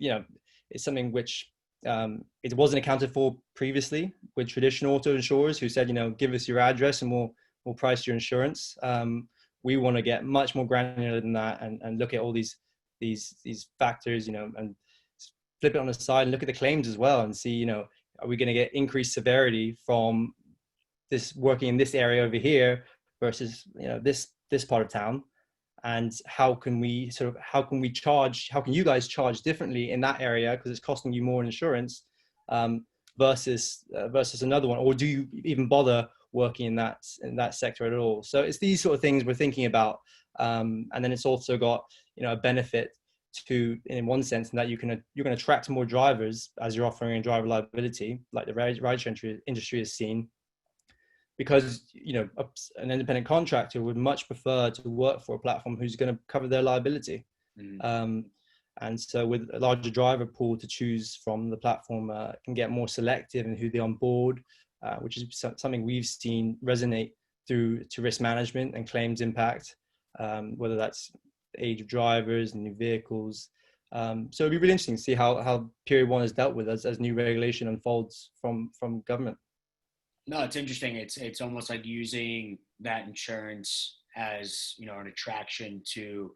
it's something which it wasn't accounted for previously with traditional auto insurers who said, give us your address and we'll price your insurance. We want to get much more granular than that and look at all these factors, and flip it on the side and look at the claims as well and see, are we going to get increased severity from this working in this area over here versus, this part of town? And how can you guys charge differently in that area because it's costing you more in insurance versus another one, or do you even bother working in that sector at all? So it's these sort of things we're thinking about, and then it's also got a benefit to, in one sense, in that you're going to attract more drivers as you're offering a driver liability, like the rideshare industry has seen. Because an independent contractor would much prefer to work for a platform who's going to cover their liability. Mm-hmm. And so with a larger driver pool to choose from, the platform can get more selective in who they onboard, which is something we've seen resonate through to risk management and claims impact, whether that's the age of drivers and new vehicles. So it'd be really interesting to see how Period 1 is dealt with as new regulation unfolds from government. No, it's interesting. It's almost like using that insurance as, an attraction to,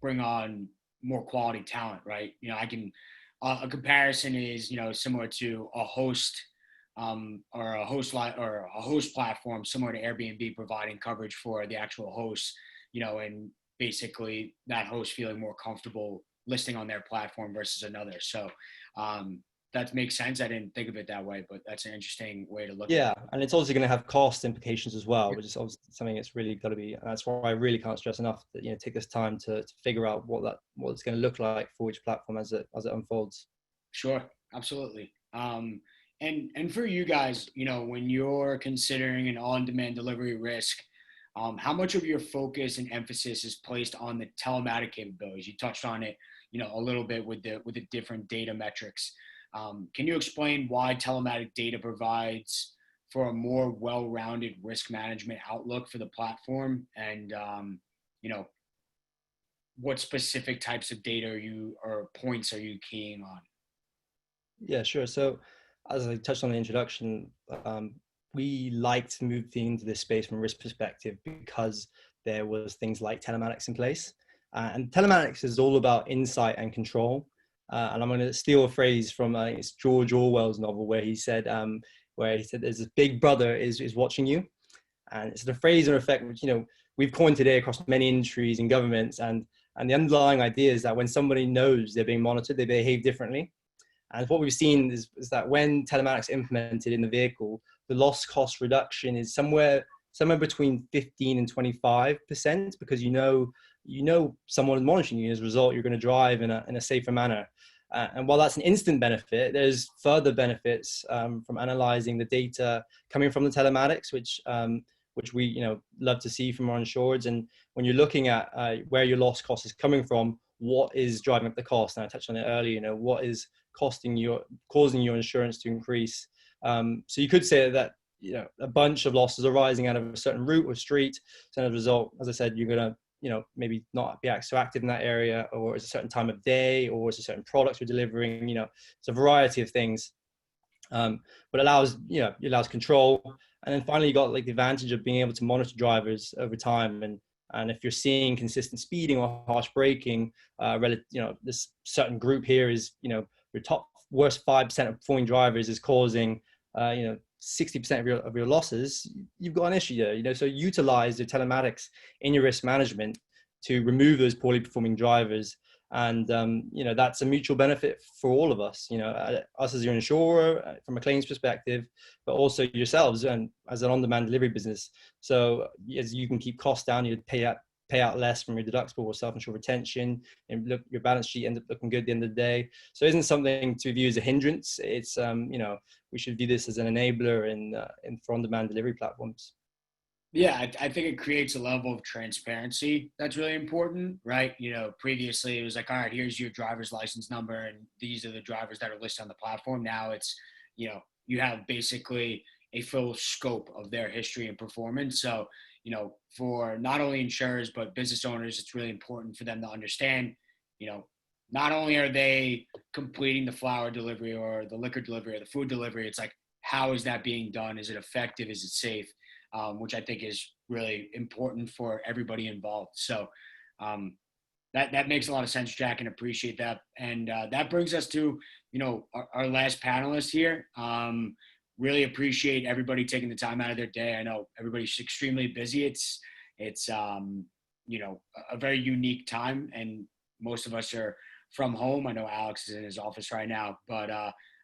bring on more quality talent, right? I can, a comparison is, similar to a host, or a host platform similar to Airbnb providing coverage for the actual host, and basically that host feeling more comfortable listing on their platform versus another. So, that makes sense. I didn't think of it that way, but that's an interesting way to look at it. Yeah, and it's also going to have cost implications as well, which is something that's really got to be. That's why I really can't stress enough that take this time to figure out what it's going to look like for each platform as it unfolds. Sure, absolutely. And for you guys, when you're considering an on-demand delivery risk, how much of your focus and emphasis is placed on the telematic capabilities? You touched on it, a little bit with the different data metrics. Can you explain why telematic data provides for a more well-rounded risk management outlook for the platform, and what specific types of data or points are you keying on? Yeah, sure. So as I touched on in the introduction, we like to move into this space from a risk perspective because there was things like telematics in place, and telematics is all about insight and control. And I'm going to steal a phrase from it's George Orwell's novel where he said there's this big brother is watching you. And it's the phrase in effect which we've coined today across many industries and governments, and the underlying idea is that when somebody knows they're being monitored, they behave differently. And what we've seen is that when telematics implemented in the vehicle, the loss cost reduction is somewhere between 15 and 25%, because someone is monitoring you. As a result, you're going to drive in a safer manner. And while that's an instant benefit, there's further benefits from analyzing the data coming from the telematics, which we love to see from our insureds. And when you're looking at where your loss cost is coming from, what is driving up the cost? And I touched on it earlier. What is causing your insurance to increase? So you could say that a bunch of losses are rising out of a certain route or street. So as a result, as I said, you're going to maybe not be so active in that area, or it's a certain time of day, or it's a certain products we're delivering. It's a variety of things, but it allows control. And then finally, you got like the advantage of being able to monitor drivers over time, and if you're seeing consistent speeding or harsh braking, this certain group here is your top worst 5% of performing drivers is causing 60% of your losses. You've got an issue there. So utilize the telematics in your risk management to remove those poorly performing drivers, And that's a mutual benefit for all of us. Us as your insurer from a claims perspective, but also yourselves and as an on-demand delivery business. So as you can keep costs down, you pay out less from your deductible or self-insured retention, and look, your balance sheet ends up looking good at the end of the day. So it isn't something to view as a hindrance. It's we should view this as an enabler in for on-demand delivery platforms. Yeah, I think it creates a level of transparency that's really important, right? Previously it was like, all right, here's your driver's license number, and these are the drivers that are listed on the platform. Now it's, you have basically a full scope of their history and performance. So, for not only insurers, but business owners, it's really important for them to understand, not only are they completing the flower delivery or the liquor delivery or the food delivery, it's like, how is that being done? Is it effective? Is it safe? Which I think is really important for everybody involved. So that makes a lot of sense, Jack, and appreciate that. And that brings us to, our last panelist here. Really appreciate everybody taking the time out of their day. I know everybody's extremely busy. It's a very unique time, and most of us are from home. I know Alex is in his office right now, but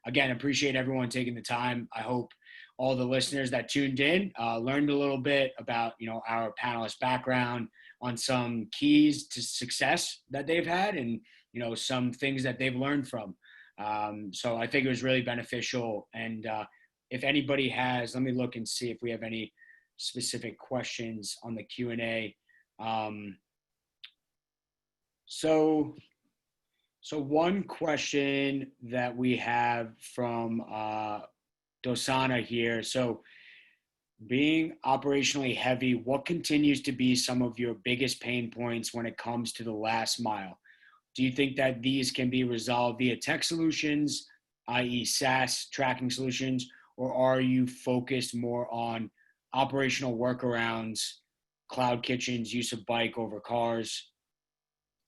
again, appreciate everyone taking the time. I hope all the listeners that tuned in learned a little bit about, our panelists' background, on some keys to success that they've had, and, some things that they've learned from. So I think it was really beneficial. And if anybody has, let me look and see if we have any specific questions on the Q&A. So one question that we have from Dosana here. So being operationally heavy, what continues to be some of your biggest pain points when it comes to the last mile? Do you think that these can be resolved via tech solutions, i.e. SaaS tracking solutions, or are you focused more on operational workarounds, cloud kitchens, use of bike over cars?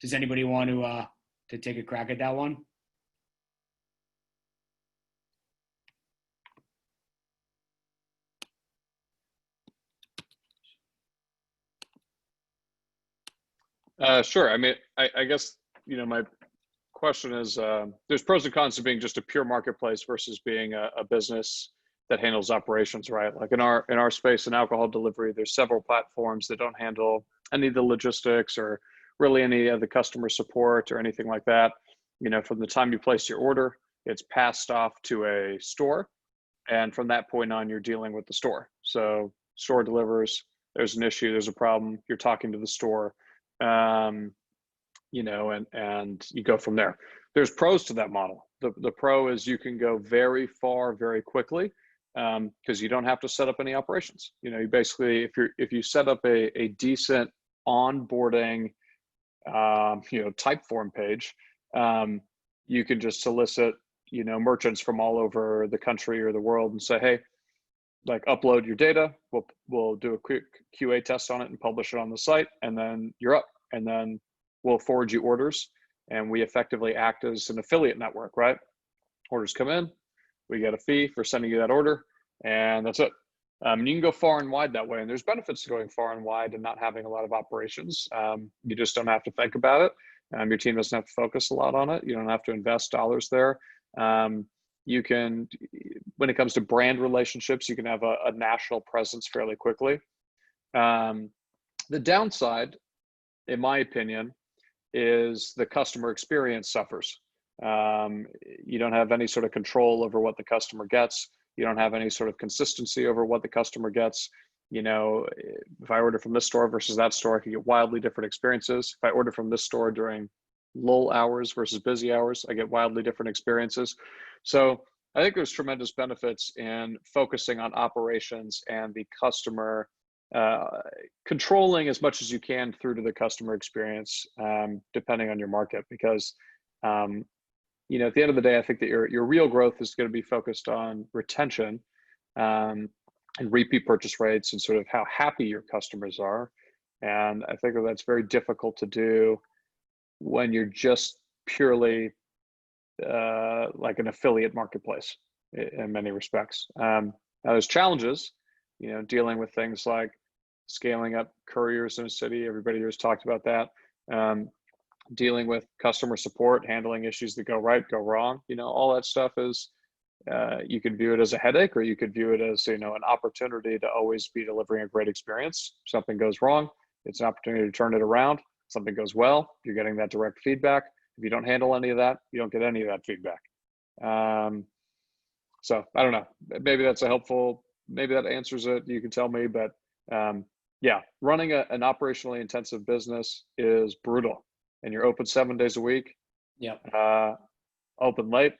Does anybody want to take a crack at that one? Sure. I mean, I guess, my question is, there's pros and cons to being just a pure marketplace versus being a business that handles operations, right? Like in our space in alcohol delivery, there's several platforms that don't handle any of the logistics or really any of the customer support or anything like that. From the time you place your order, it's passed off to a store. And from that point on, you're dealing with the store. So store delivers, there's an issue, there's a problem, you're talking to the store. And you go from there. There's pros to that model. The pro is you can go very far very quickly, because you don't have to set up any operations. You basically, if you set up a decent onboarding type form page, you can just solicit merchants from all over the country or the world and say, hey, like, upload your data, we'll do a quick QA test on it and publish it on the site, and then you're up. And then we'll forward you orders, and we effectively act as an affiliate network, right? Orders come in, we get a fee for sending you that order, and that's it. You can go far and wide that way, and there's benefits to going far and wide and not having a lot of operations. You just don't have to think about it. Your team doesn't have to focus a lot on it. You don't have to invest dollars there. You can, when it comes to brand relationships, you can have a national presence fairly quickly. The downside, in my opinion, is the customer experience suffers. You don't have any sort of control over what the customer gets. You don't have any sort of consistency over what the customer gets. If I order from this store versus that store, I can get wildly different experiences. If I order from this store during lull hours versus busy hours, I get wildly different experiences. So I think there's tremendous benefits in focusing on operations and the customer, controlling as much as you can through to the customer experience, depending on your market, because at the end of the day, I think that your real growth is going to be focused on retention, and repeat purchase rates and sort of how happy your customers are. And I think that that's very difficult to do when you're just purely like an affiliate marketplace in many respects. Now there's challenges, dealing with things like scaling up couriers in a city. Everybody here has talked about that. dealing with customer support, handling issues that go right, go wrong. All that stuff is, you could view it as a headache, or you could view it as, an opportunity to always be delivering a great experience. Something goes wrong, it's an opportunity to turn it around. Something goes well, you're getting that direct feedback. If you don't handle any of that, you don't get any of that feedback. So I don't know, maybe that's maybe that answers it. You can tell me, but yeah, running an operationally intensive business is brutal, and you're open 7 days a week. Open late.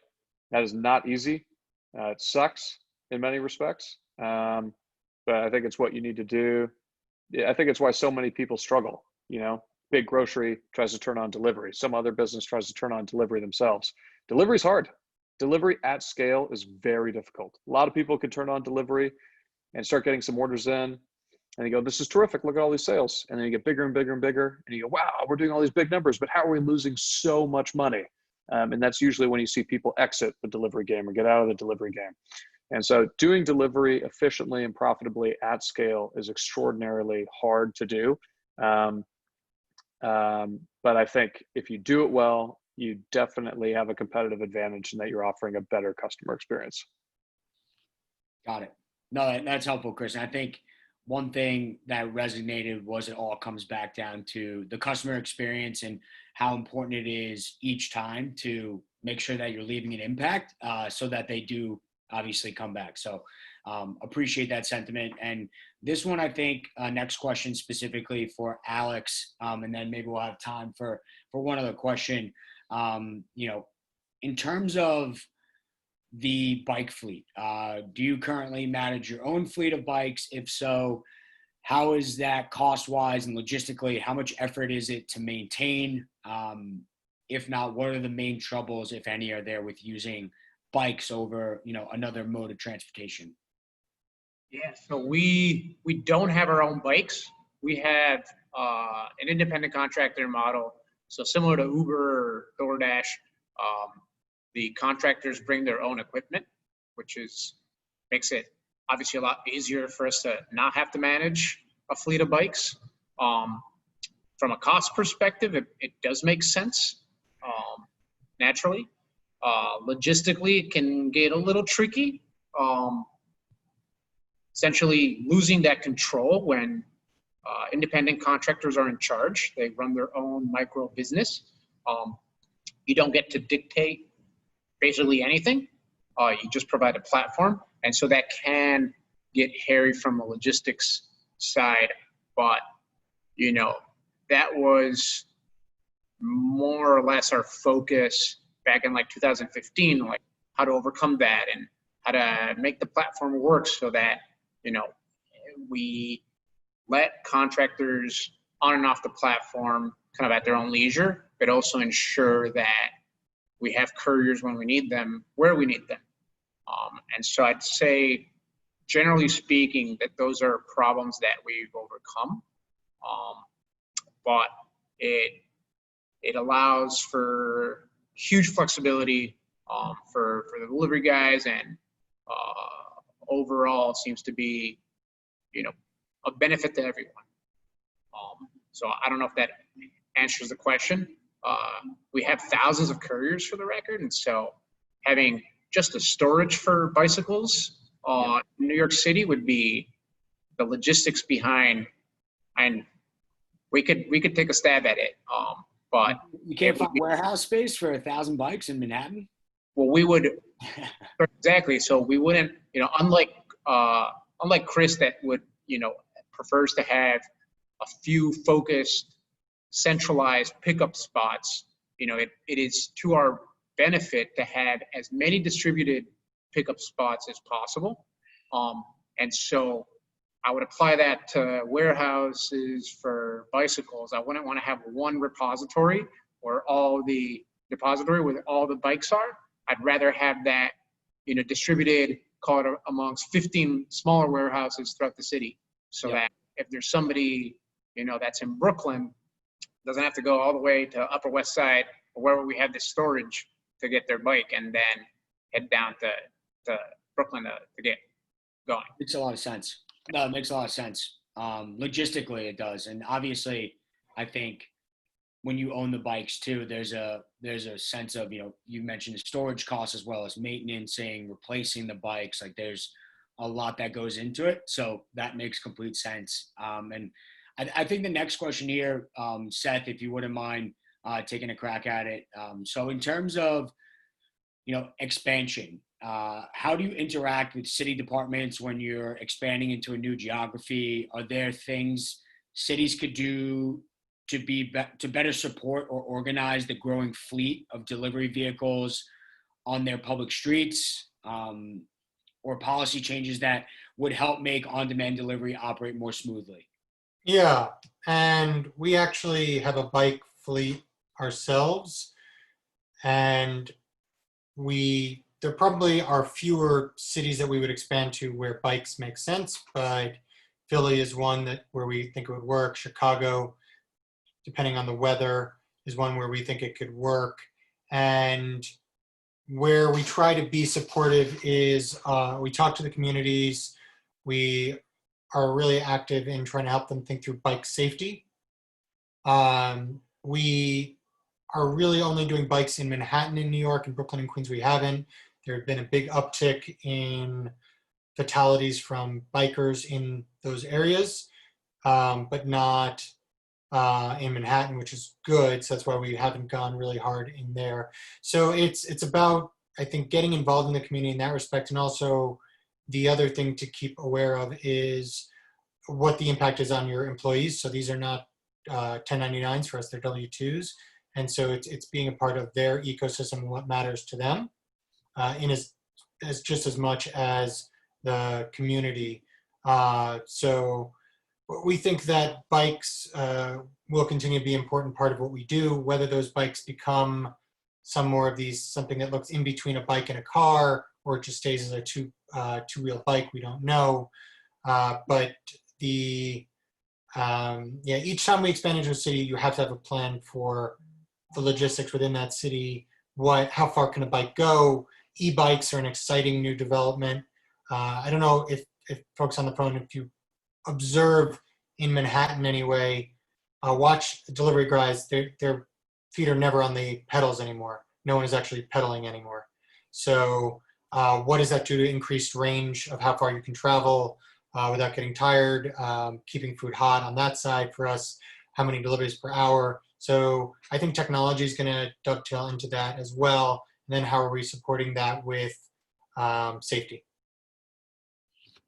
That is not easy. It sucks in many respects, but I think it's what you need to do. I think it's why so many people struggle. Big grocery tries to turn on delivery. Some other business tries to turn on delivery themselves. Delivery is hard. Delivery at scale is very difficult. A lot of people can turn on delivery and start getting some orders in, and you go, this is terrific, look at all these sales. And then you get bigger and bigger and bigger, and you go, wow, we're doing all these big numbers, but how are we losing so much money? And that's usually when you see people exit the delivery game or get out of the delivery game. And so doing delivery efficiently and profitably at scale is extraordinarily hard to do. But I think if you do it well, you definitely have a competitive advantage in that you're offering a better customer experience. Got it. No, that's helpful, Chris. And I think one thing that resonated was it all comes back down to the customer experience and how important it is each time to make sure that you're leaving an impact so that they do obviously come back. So appreciate that sentiment. And this one, I think, next question specifically for Alex, and then maybe we'll have time for one other question. In terms of the bike fleet, do you currently manage your own fleet of bikes? If so, how is that cost-wise and logistically? How much effort is it to maintain? If not, what are the main troubles, if any, are there with using bikes over, another mode of transportation? Yeah, so we don't have our own bikes. We have an independent contractor model. So similar to Uber or DoorDash, the contractors bring their own equipment, which makes it obviously a lot easier for us to not have to manage a fleet of bikes. From a cost perspective, it does make sense, naturally. Logistically, it can get a little tricky. Essentially losing that control when independent contractors are in charge. They run their own micro business. You don't get to dictate basically anything. You just provide a platform. And so that can get hairy from a logistics side. But, that was more or less our focus back in like 2015, like how to overcome that and how to make the platform work so that, we let contractors on and off the platform kind of at their own leisure, but also ensure that we have couriers when we need them, where we need them. And so I'd say, generally speaking, that those are problems that we've overcome. But it allows for huge flexibility for the delivery guys, and overall seems to be, a benefit to everyone. So I don't know if that answers the question. We have thousands of couriers for the record, and so having just a storage for bicycles in New York City would be the logistics behind, and we could take a stab at it. But you can't find warehouse space for 1,000 bikes in Manhattan? Well, we would exactly. So we wouldn't, unlike Chris, that would, prefers to have a few focused, centralized pickup spots. It is to our benefit to have as many distributed pickup spots as possible. And so I would apply that to warehouses for bicycles. I wouldn't want to have one repository where all the bikes are. I'd rather have that, distributed, call it amongst 15 smaller warehouses throughout the city, so that if there's somebody, that's in Brooklyn, doesn't have to go all the way to Upper West Side or wherever we have this storage to get their bike and then head down to Brooklyn to get going. Makes a lot of sense. No, it makes a lot of sense. Logistically, it does. And obviously, I think when you own the bikes too, there's a sense of, you mentioned the storage costs as well as maintaining, replacing the bikes. Like there's a lot that goes into it. So that makes complete sense. And I think the next question here, Seth, if you wouldn't mind taking a crack at it. So in terms of, expansion, how do you interact with city departments when you're expanding into a new geography? Are there things cities could do to better support or organize the growing fleet of delivery vehicles on their public streets, or policy changes that would help make on-demand delivery operate more smoothly? Yeah, and we actually have a bike fleet ourselves, and there probably are fewer cities that we would expand to where bikes make sense, but Philly is one where we think it would work. Chicago, depending on the weather, is one where we think it could work. And where we try to be supportive is we talk to the communities. We are really active in trying to help them think through bike safety. We are really only doing bikes in Manhattan in New York. In Brooklyn and Queens, we haven't. There have been a big uptick in fatalities from bikers in those areas, but not in Manhattan, which is good. So that's why we haven't gone really hard in there. So it's about, I think, getting involved in the community in that respect. And also the other thing to keep aware of is what the impact is on your employees. So these are not 1099s for us, they're W-2s. And so it's being a part of their ecosystem and what matters to them in as just as much as the community. So we think that bikes will continue to be an important part of what we do. Whether those bikes become something that looks in between a bike and a car, or it just stays as a two-wheel bike, we don't know. But each time we expand into a city, you have to have a plan for the logistics within that city. How far can a bike go? E-bikes are an exciting new development. I don't know if folks on the phone, if you observe in Manhattan anyway, watch delivery guys, their feet are never on the pedals anymore. No one is actually pedaling anymore. So what does that do to increased range of how far you can travel without getting tired, keeping food hot on that side for us, how many deliveries per hour? So I think technology is going to dovetail into that as well. And then how are we supporting that with safety?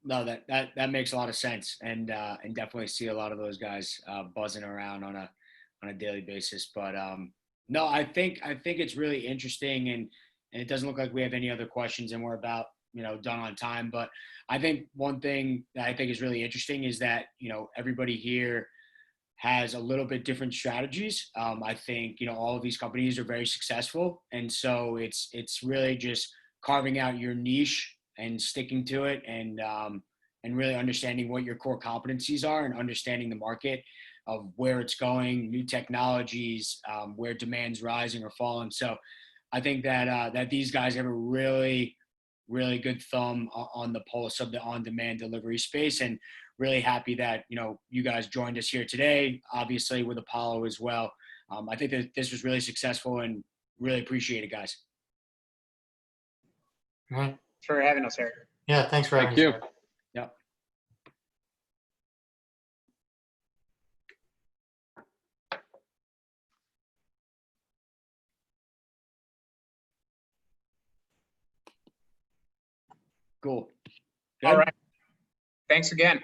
No, that makes a lot of sense, and definitely see a lot of those guys buzzing around on a daily basis. But no, I think it's really interesting, and it doesn't look like we have any other questions, and we're about done on time. But I think one thing that I think is really interesting is that everybody here has a little bit different strategies. I think all of these companies are very successful, and so it's really just carving out your niche and sticking to it, and really understanding what your core competencies are, and understanding the market of where it's going, new technologies, where demand's rising or falling. So I think that these guys have a really, really good thumb on the pulse of the on-demand delivery space, and really happy that you guys joined us here today, obviously with Apollo as well. I think that this was really successful, and really appreciate it, guys. All right. Thanks for having us here. Yeah, thanks for having Thank us. you. Eric. Yep. Cool. Good? All right. Thanks again.